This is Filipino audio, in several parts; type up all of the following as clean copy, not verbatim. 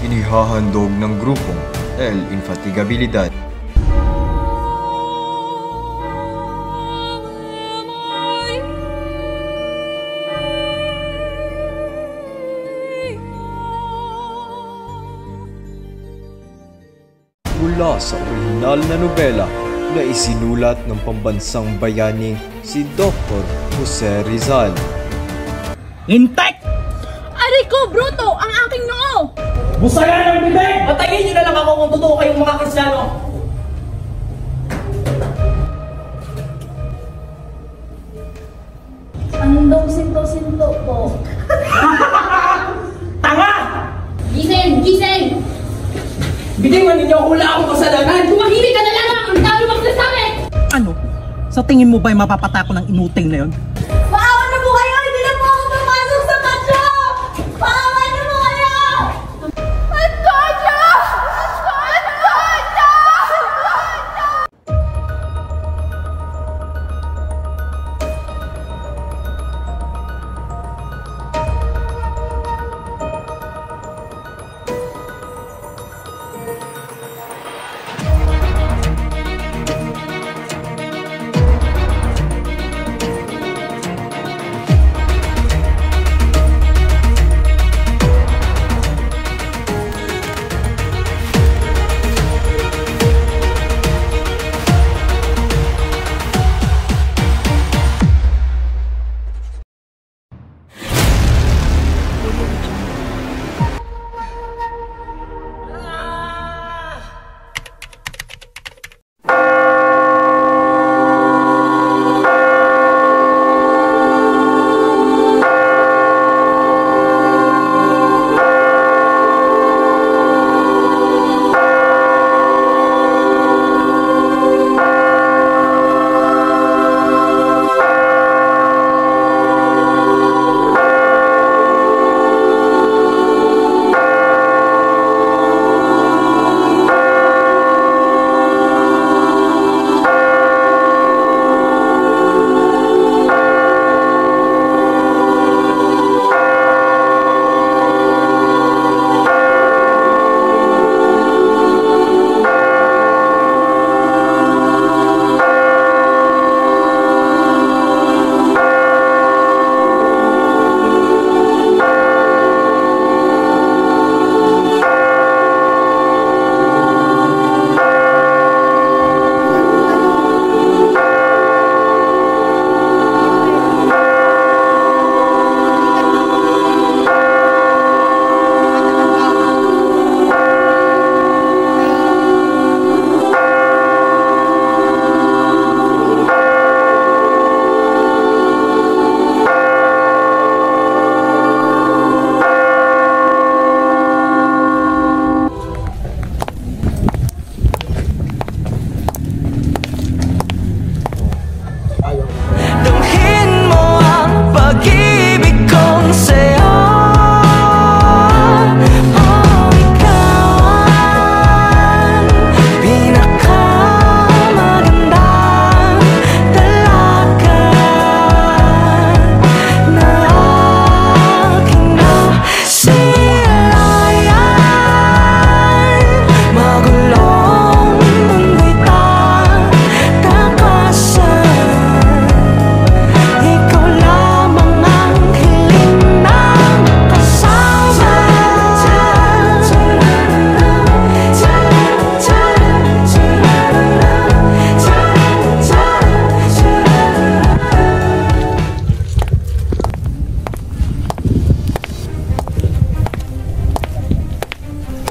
inihahandog ng grupong El Infatigabilidad. Mula sa orihinal na nobela na isinulat ng pambansang bayani si Dr. Jose Rizal. Intek! Aray ko, bruto! Ang aking noo! Busayan ang bibig! Patayin niyo na lang ako kung totoo kayong mga Kristiyano! Anong sinto-sinto po? Tanga! Gising! Gising! Bigyan ninyo ako wala akong kasalanan! Tumahimik ka na lamang! Ang dami magsasabi! Ano? Sa tingin mo ba'y mapapatako ng inuting na yun? Maawa na po kayo! Hindi na po ako papasok sa katso! Maawa na po kayo! At katso! At katso!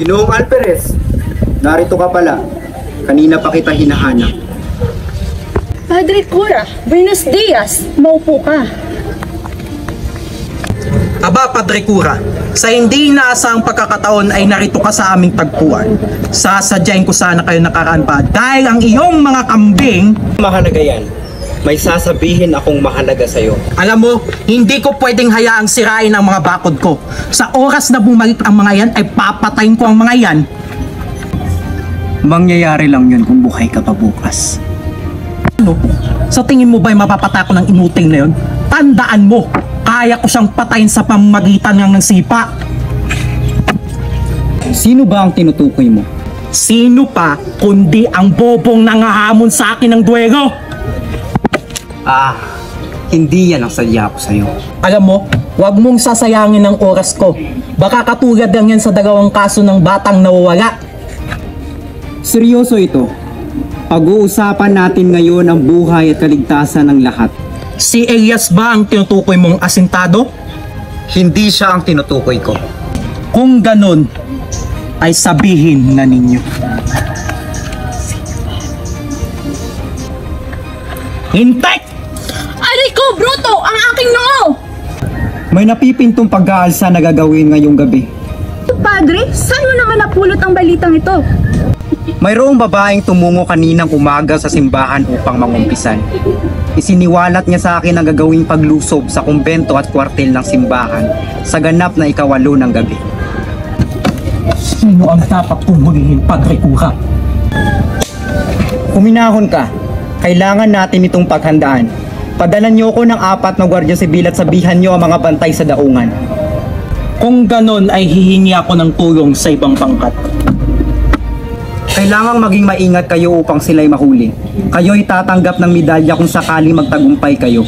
Ginoong Alperes, narito ka pala. Kanina pa kita hinahanap. Padre Cura, buenos dias. Maupo ka. Aba, Padre Cura, sa hindi inaasahang pagkakataon ay narito ka sa aming tagpuan. Sasadyain ko sana kayo nakaraan pa dahil ang iyong mga kambing... Mahalaga yan. May sasabihin akong mahalaga sa'yo. Alam mo, hindi ko pwedeng hayaang sirain ang mga bakod ko. Sa oras na bumalik ang mga yan, ay papatayin ko ang mga yan. Mangyayari lang yun kung buhay ka pa bukas. Ano? Sa tingin mo ba'y mapapatako ng inuting na yun? Tandaan mo, kaya ko siyang patayin sa pamamagitan ng sipa. Sino ba ang tinutukoy mo? Sino pa kundi ang bobong nangahamon sa akin ng duwego? Hindi yan ang sadya ko sa'yo. Alam mo, huwag mong sasayangin ang oras ko. Baka katulad lang yan sa dalawang kaso ng batang nawawala. Seryoso ito. Pag-uusapan natin ngayon ang buhay at kaligtasan ng lahat. Si Elias ba ang tinutukoy mong asintado? Hindi siya ang tinutukoy ko. Kung ganun, ay sabihin na ninyo. Hintay! Aray ko, bruto! Ang aking noo! May napipintong pag-aalsa na gagawin ngayong gabi. Padre, saan mo naman napulot ang balitang ito? Mayroong babaeng tumungo kaninang umaga sa simbahan upang mangumpisan. Isiniwalat niya sa akin ang gagawing paglusob sa kumbento at kwartel ng simbahan sa ganap na 8 ng gabi. Sino ang dapat tunggulihin, Padre Cura? Kuminahon ka. Kailangan natin itong paghandaan. Padalan niyo ko ng 4 na gwardiya sibil at sabihan niyo ang mga bantay sa daungan. Kung ganon ay hihingi ako ng tulong sa ibang pangkat. Kailangang maging maingat kayo upang sila'y mahuli. Kayo'y tatanggap ng medalya kung sakali magtagumpay kayo.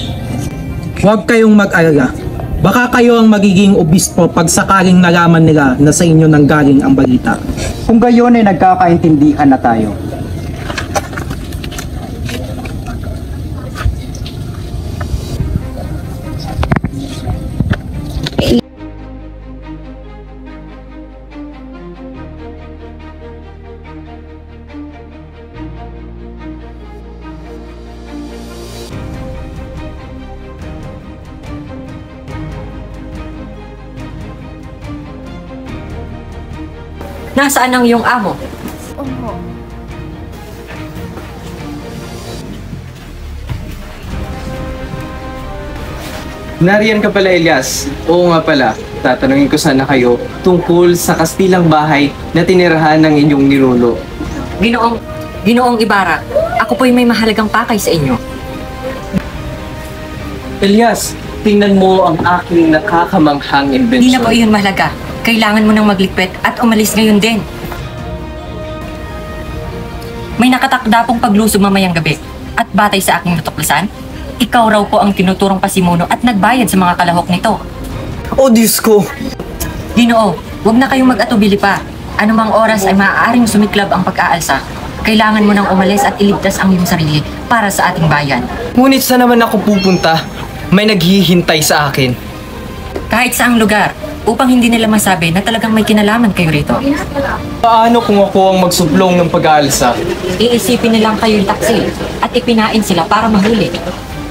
Huwag kayong mag-alala. Baka kayo ang magiging obispo pag sakaling nalaman nila na sa inyo nanggaling ang balita. Kung gayon ay nagkakaintindihan na tayo. Nasaan ang iyong amo? Nariyan ka pala, Elias. Oo nga pala, tatanungin ko sana kayo tungkol sa kastilang bahay na tinirahan ng inyong ninuno. Ginoong Ibarra, ako po'y may mahalagang pakay sa inyo. Elias, tingnan mo ang aking nakakamanghang Hindi invention. na po iyon mahalaga. Kailangan mo nang magligpit at umalis ngayon din. May nakatakda pong paglusob mamayang gabi at batay sa aking natuklasan, ikaw raw po ang tinuturong pasimuno at nagbayad sa mga kalahok nito. Oh, Diyos ko! Ginoo, huwag na kayong mag-atubili pa. Anumang oras ay maaaring sumiklab ang pag-aalsa. Kailangan mo nang umalis at iligtas ang iyong sarili para sa ating bayan. Ngunit saan naman ako pupunta? May naghihintay sa akin. Kahit saang lugar, upang hindi nila masabi na talagang may kinalaman kayo rito. Paano kung ako ang magsuplong ng pag-aalsa? Iisipin nilang kayo'y taksi at ipinain sila para mahuli.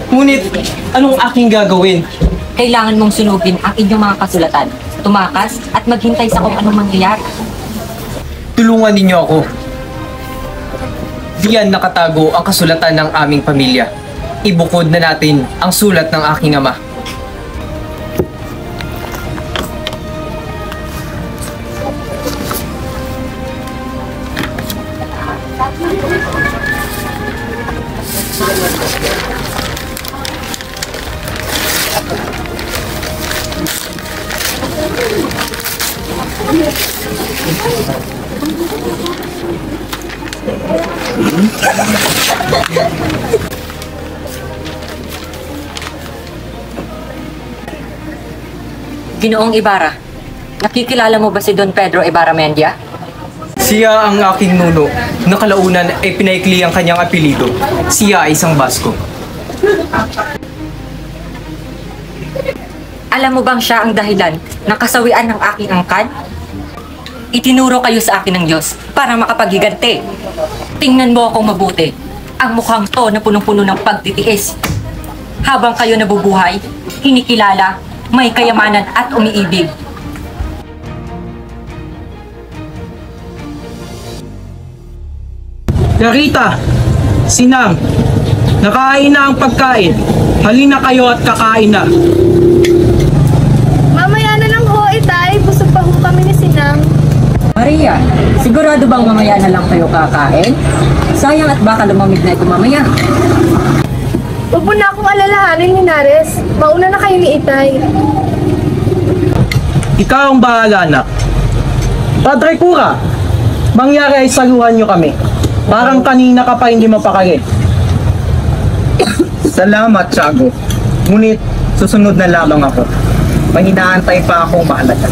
Ngunit, anong aking gagawin? Kailangan mong sunugin ang inyong mga kasulatan, tumakas at maghintay sa kung anong mangyayari. Tulungan ninyo ako. Diyan nakatago ang kasulatan ng aming pamilya. Ibukod na natin ang sulat ng aking ama. Ginoong Ibarra, nakikilala mo ba si Don Pedro Ibarra Mendia? Siya ang aking nuno. Nakalaunan ay pinaikli ang kanyang apelido. Siya ay isang Basko. Alam mo bang siya ang dahilan ng kasawian ng aking angkan? Itinuro kayo sa akin ng Diyos para makapaghiganti. Tingnan mo akong mabuti. Ang mukhang to na punong-puno ng pagtitiis. Habang kayo nabubuhay, kinikilala, may kayamanan at umiibig. Clarita, Sinang, nakain na ang pagkain. Halina kayo at kakain na. Mamaya na lang ho, itay. Busog pa ho kami ni Sinang. Maria, sigurado bang mamaya na lang kayo kakain? Sayang at baka lumamig na ito mamaya. Huwag mo na akong alalahanin, Linares. Mauna na kayo ni Itay. Ikaw ang bahala na. Padre Cura, mangyari ay saluhan nyo kami. Parang kanina ka pa hindi mapakali. Salamat, Tiago. Ngunit susunod na lamang ako. May inaantay pa akong mahalaga.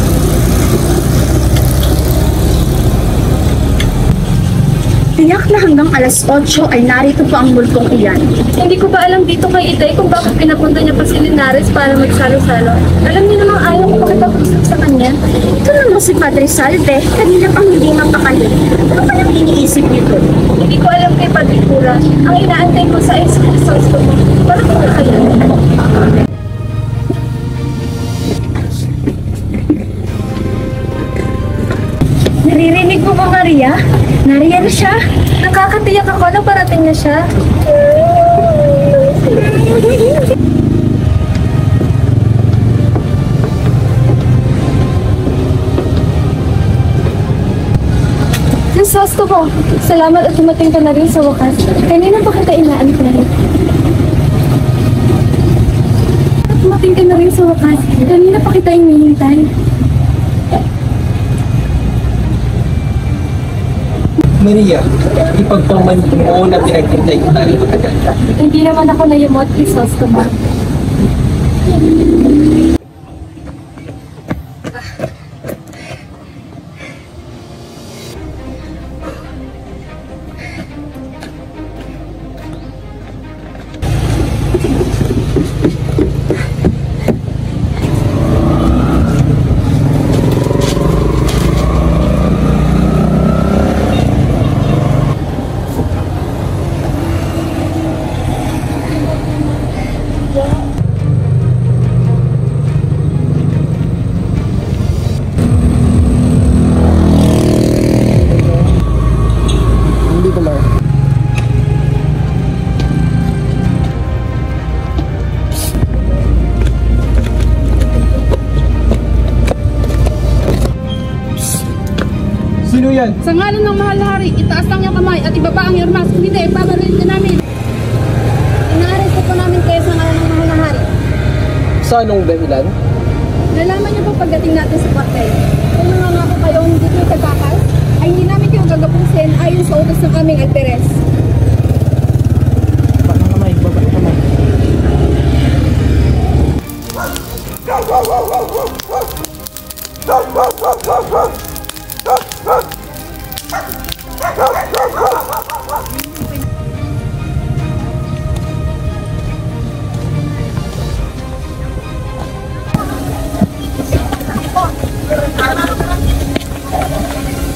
Tiyak na hanggang alas 8 ay narito pa ang multong iyan. Hindi ko ba alam dito kay Itay kung bakit pinapunta niya pa si Linares para magsalo-salo. Alam niyo namang ayaw ko makipag-usap sa kanya. Ito naman si Padre Salve, kanina pang hindi mapakali. Ano pa nang iniisip nito? Hindi ko alam kay Padre Cura. Ang inaantay ko sa Cristo ko. Para ko na kaya. Naririnig mo ba, Maria? Nariyan na siya. Nakakatiyak ako na parating na siya. Diyos ko, salamat at dumating ka na rin sa wakas. Kanina pa kita inaantay. Dumating ka na rin sa wakas. Kanina pa kita hinihintay. Maria, ipagpaman mo na pinagkintay ko tayo matagal. Hindi naman ako nayamot, Jesus ko ba? Sino yan? Sa ngalan ng mahal na hari, itaas lang yung kamay at ibaba ang armas. Kung hindi, ipabaril ka namin. Inaaresto po namin kayo sa ngalan ng mahal na hari. Sa anong dahilan? Nalaman niyo po pagdating natin sa kwartel. Kung nangangako kayo hindi kayo kagakal, ay hindi namin kayo gagapusin ayon sa utos ng aming alperes.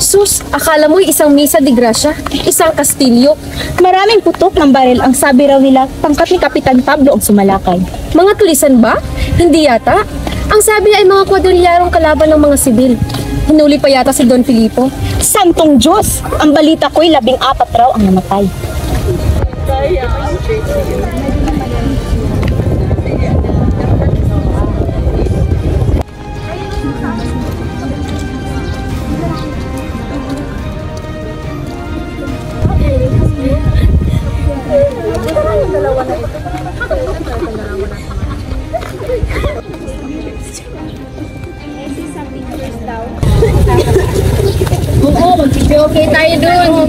Sus, akala mo'y isang misa de gracia, isang kastilyo. Maraming putok ng baril ang sabi raw nila pangkat ni Kapitan Pablo ang sumalakay. Mga tulisan ba? Hindi yata. Ang sabi ay mga kwadrilyarong kalaban ng mga sibil. Hinuli pa yata si Don Filipo. Santong Diyos! Ang balita ko'y 14 raw ang namatay. Oo, mag-okay tayo doon.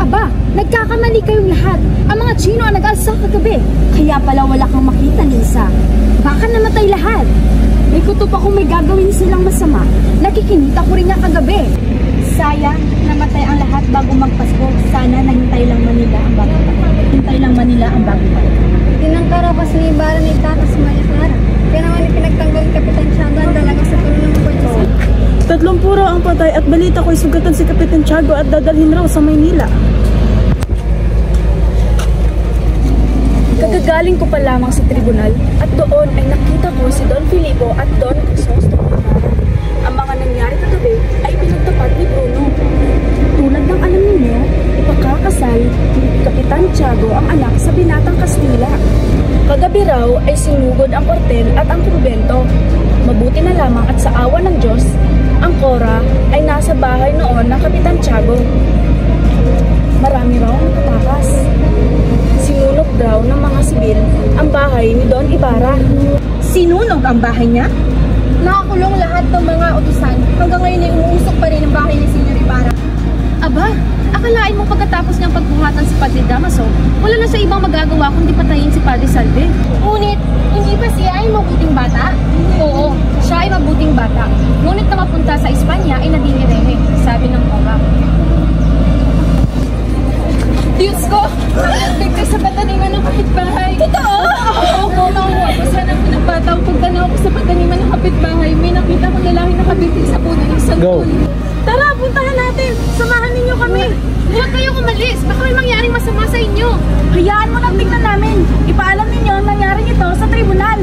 Aba, nagkakamali kayong lahat. Ang mga Chino ang nag-alsa kagabi. Kaya pala wala kang makita, Lisa. Baka namatay lahat. May kutob akong may gagawin silang masama. Nakikinita ko rin niya kagabi. Sayang, namatay ang lahat bago magpasko. Sana nahintay lang Manila ang bago pa. Hintay lang Manila ang bago pa. Tinangkarapas ni Ibarra na itakas Malifara. Kaya naman ipinagtanggol ni Kapitan Tiago ang dalaga sa tulong ng Pagkasa. 30 raw ang patay at balita ko'y sugatan si Kapitan Tiago at dadalhin raw sa Maynila. Kagagaling ko pa lamang sa tribunal at doon ay nakita ko si Don Filipo at Don Crisostomo. Ang mga nangyari kagabi ay pinagtapat ni Bruno. Tulad ng alam ninyo, ipakakasal ni Kapitan Tiago ang anak sa binatang Kastila. Kagabi raw ay sinugod ang kwartel at ang kumbento. Mabuti na lamang at sa awa ng Diyos, ang Cora ay nasa bahay noon ng Kapitan Tiago. Marami raw ang nakatakas. Sinunog daw ng mga sibil ang bahay ni Don Ibarra. Sinunog ang bahay niya? Nakakulong lahat ng mga utusan. Hanggang ngayon ay umuusok pa rin ang bahay ni Sr. Ibarra. Aba, akalain mo pagkatapos niyang pagbuhatan si Padre Damaso, wala na siya ibang magagawa kundi patayin si Padre Salve. Ngunit, hindi ba siya ay mabuting bata? Oo, siya ay mabuting bata. Ngunit na mapunta sa Espanya ay nadinirehe, sabi ng Papa. Diyos ko! Bigkas sa pataniman ng kapitbahay. Totoo? Oo, nakuha ko. Sana ang pinagpataw. Pagtanaw ko sa pataniman ng kapitbahay, may nakita kong lalaki nakabitin sa puno ng santol. Tara, puntahan natin! Samahan ninyo kami! Huwag kayong umalis! Baka may mangyaring masama sa inyo! Hayaan mo nang tingnan namin! Ipaalam ninyo ang nangyari ito sa tribunal!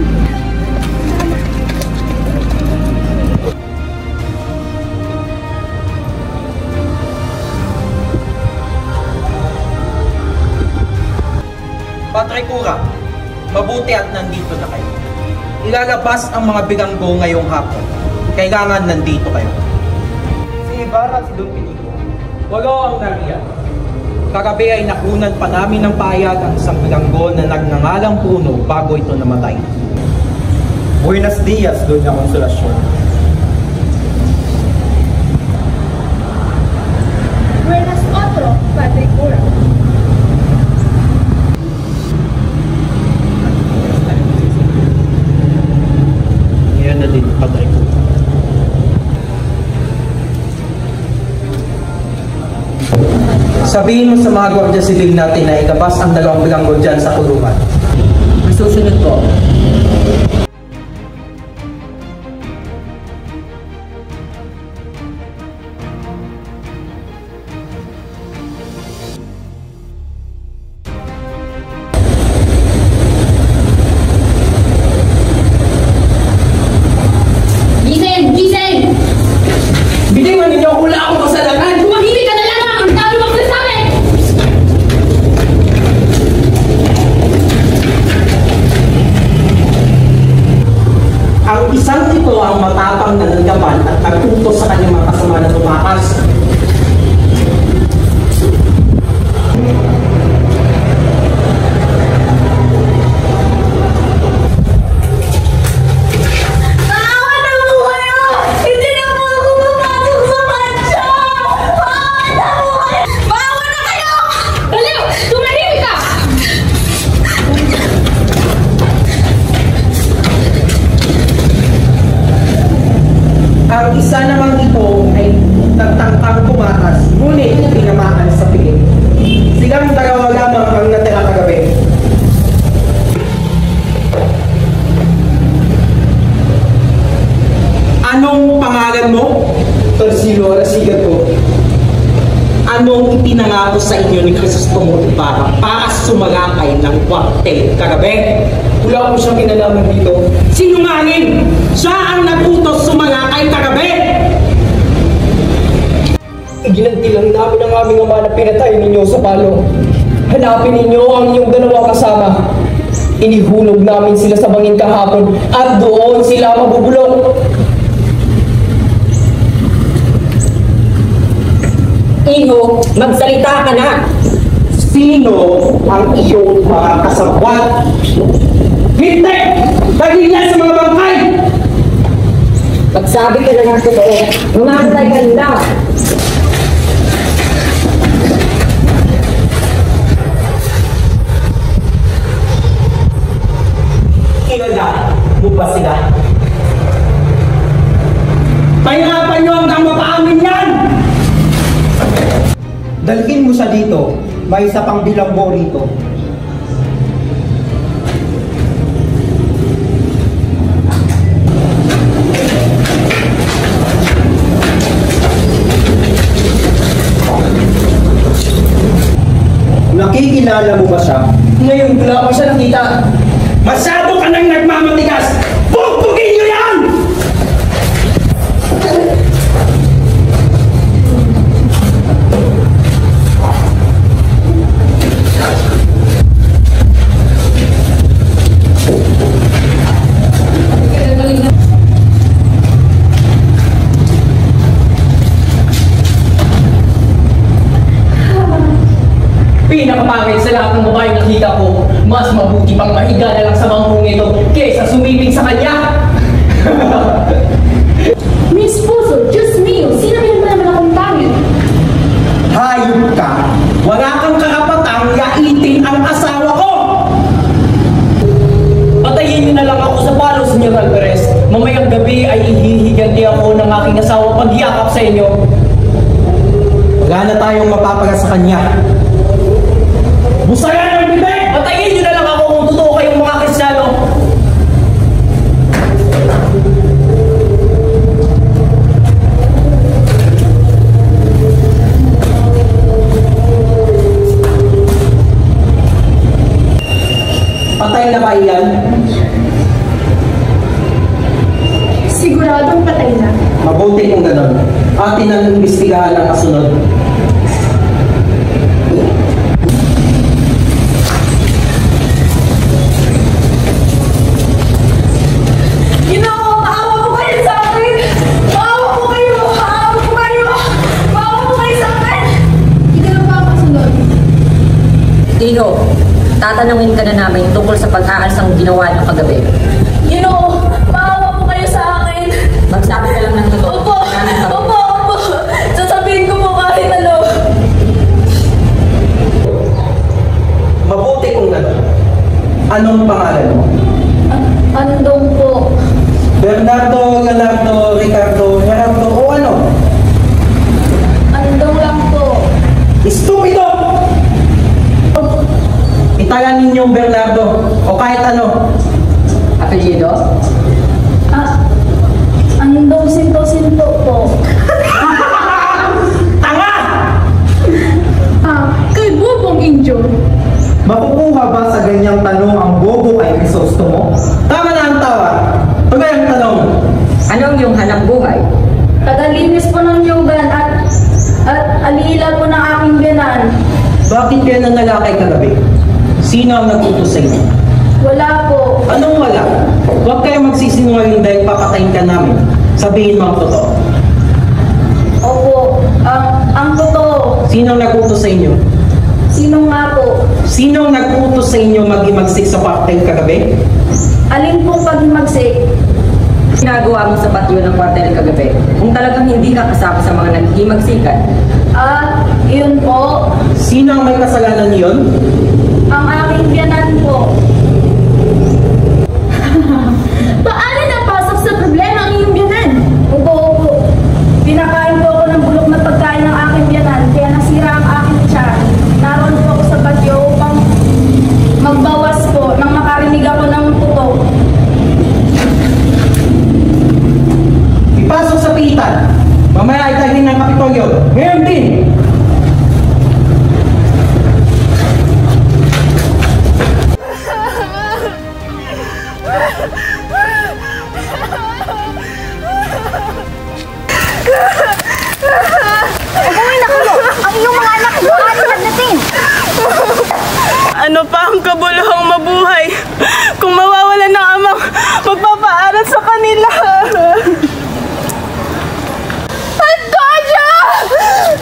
Padre Cura, mabuti at nandito na kayo. Ilalabas ang mga biganggo ngayong hapon. Kailangan nandito kayo. Si Ibarra at si Don Filipo, walo ang nariyan. Kagabi ay nakunan pa namin ng payag ang isang biganggo na nagngangalang puno bago ito namatay. Buenos dias, Doña Consolacion. Buenas otro, Padre Cura. Yan na din, Padre Cura. Sabihin mo sa mga Guardia Civil natin na ilabas ang dalawang bilanggo dyan sa kulungan. Susunod po. Gising! Gising! Biniwan ninyo ako, wala akong kasalanan! Tumahimik ka na lang! Ang dami mong sinasabi! Ang isang ito ang matapang na nagkapan at nagtutos sa kanyang mga kasama na tumakas. Awan na mo kayo! Hindi na po ako mapasok sa kanya! Awan na mo kayo! Maawa na kayo! Daliw! Tumahimik ka! Ang isa namang ito ay nagtangkang tumakas, ngunit tinamaan sa piling. Silang dalawa lamang ang natira kagabi. Anong pangalan mo? Torsilo Arasigato. Anong ipinangako sa inyo ni Crisostomo Ibarra para sumalakay ng kwartel kagabi? Wala ko siyang kinalaman dito. Sinungaling! Siya ang nagutos sumalakay kagabi! Ginanti lang namin ang aming ama na pinatay ninyo sa palo. Hanapin ninyo ang inyong dalawang kasama. Inihulog namin sila sa bangin kahapon at doon sila mabubulok. Iho, magsalita ka na! Sino ang iyong mga kasabwat? Hindi! Dahil yan sa mga bangkay! Magsabi ka na ng totoo, umatay ka nila! Kilala mo ba sila? Pahirapan nyo hanggang mapaamin yan! Dalhin mo siya dito. May isa pang bilanggo rito. Nakikilala mo ba siya? Ngayon wala ko siya nakita. Masyado ka nang nagmamatigas! Bugbugin nyo yan! Pinakapangit sa lahat ng babaeng nakita ko, mas mabuti pang mahiga na lang sa bangkong ito kaysa sumibig sa kanya. ay ihihiganti ako ng aking asawa paghiyakap sa inyo. Wala na tayong mapapaga sa kanya. Busayan ang bibig! Patayin nyo na lang ako kung totoo kayong mga Kristiyano. Patay na ba iyan? Siguradong patay na. Mabuti kung gano'n. Atin ang imbestigahan ang kasunod. Maawa po kayo sa akin! Maawa po kayo! Maawa po kayo! Maawa po kayo sa akin! Hindi na ba ako sunod? Tino, tatanungin ka na namin tungkol sa pag-aansang ginawa niyo kagabi. Maawa po kayo sa akin! Magsabi ka lang ng totoo. Opo! Sasabihin ko po kahit ano. Mabuti kung gano'n. Anong pangalan mo? Andong po. Bernardo, Leonardo, Ricardo, Gerardo, o ano? Andong lang po. Estupido! Itagan ninyong Bernardo, o kahit ano. Apelyido? Andong sinto-sinto po. Tanga! Kay Bobong Injo. Makukuha ba sa ganyang tanong ang bobo kay Crisostomo? Tama na ang tawa. Pagay ang tanong. Anong iyong hanap buhay? Tagalinis po ng yugan at alila po ng aking biyanan. Bakit kayo nangalakay kagabi? Sino ang nagtutos sa inyo? Wala po. Anong wala? Huwag kayo magsisinungaling dahil papatayin ka namin. Sabihin mo ang totoo. Opo. Ang totoo. Sino ang nagtutos sa inyo? Sino nga po? Sino ang nagtutos sa inyo mag-imagsik sa kwartel kagabi? Alin pong paghimagsik? Ginagawa mo sa patio ng kwartel kagabi kung talagang hindi ka kasama sa mga naghihimagsikan. Yun po. Sino ang may kasalanan niyon? Ang aking biyanan po. Paano napasok sa problema ang iyong biyanan? Opo. Pinakain po ako ng bulok na pagkain ng aking biyanan, kaya nasira ang aking tiyan. Naroon po ako sa bagyo upang magbawas po nang makarinig ako ng putok. Ipasok sa pihitan. Mamaya ay tayo ng Kapitolyo. Ngayon din! Ano pa ang kabuluhang mabuhay kung mawawalan ng amang magpapaaral sa kanila? Antonio!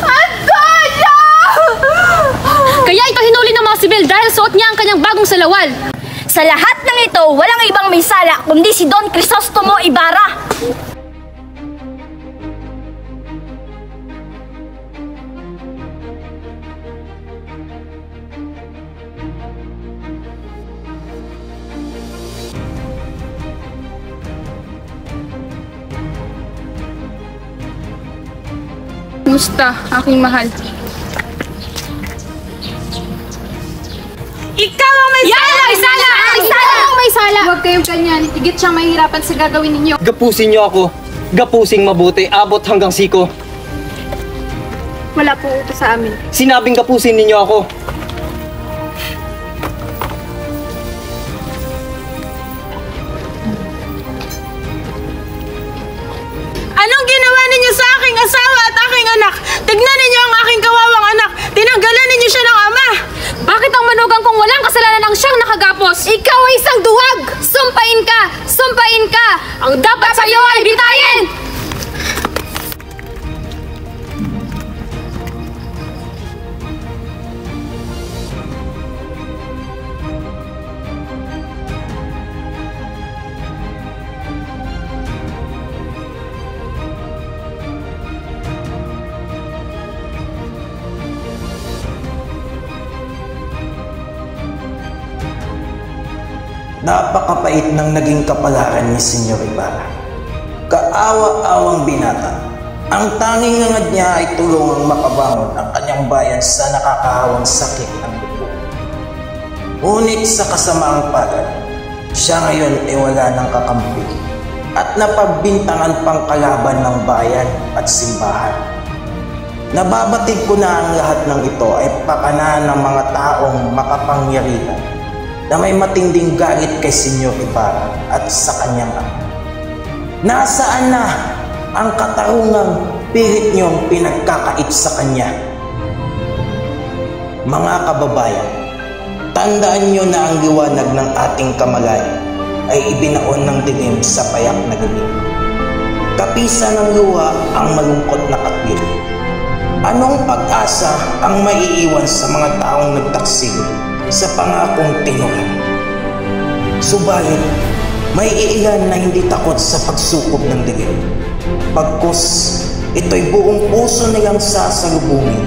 Antonio! Kaya ito hinuli ng mga sibil dahil suot niya ang kanyang bagong salawal. Sa lahat ng ito, walang ibang may sala kundi si Don Crisostomo Ibarra. Kumusta, aking mahal? Ikaw ang may Yan! May sala! May sala! May sala! Huwag kayong ganyan. Higit siyang mahihirapan sa gagawin ninyo. Gapusin niyo ako. Gapusing mabuti, abot hanggang siko. Wala po utos sa amin. Sinabing gapusin ninyo ako. Anong ginawa ninyo sa aking asawa at aking anak? Tignan ninyo ang aking kawawang anak. Tinanggalan ninyo siya ng ama. Bakit ang manugang kung walang kasalanan ang siyang nakagapos? Ikaw ay isang duwag! Sumpain ka! Sumpain ka! Ang dapat sa'yo ay bitayin! Napakapait ng naging kapalaran ni Senyor Ibarra. Kaawa-awang binata. Ang tanging ngangad niya ay tulungang makabangon ang kanyang bayan sa nakakahawang sakit ng dugo. Ngunit sa kasamaang palad, siya ngayon ay wala ng kakampi at napagbintangan pang kalaban ng bayan at simbahan. Nababatid ko na ang lahat ng ito ay pakana ng mga taong makapangyarihan na may matinding galit kay Senyor Ibarra at sa kanyang ama. Nasaan na ang katarungang pilit niyong pinagkakait sa kanya? Mga kababayan, tandaan niyo na ang liwanag ng ating kamalayan ay ibinaon ng dilim sa payak na gabi. Kapisa ng luha ang malungkot na katwid. Anong pag-asa ang maiiwan sa mga taong nagtaksil sa pangakong tinuran? Subalit, may iilan na hindi takot sa pagsukob ng dilim. Pagkus, ito'y buong puso nilang sasalubungin.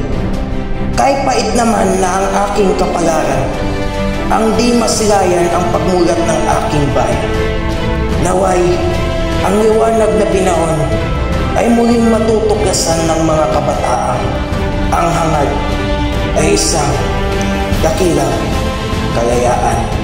Kahit pait naman na ang aking kapalaran, ang di masilayan ang pagmulat ng aking bayan. Naway, ang liwanag na binaon ay muling matutuklasan ng mga kabataan. Ang hangad ay isang dakilang kalayaan.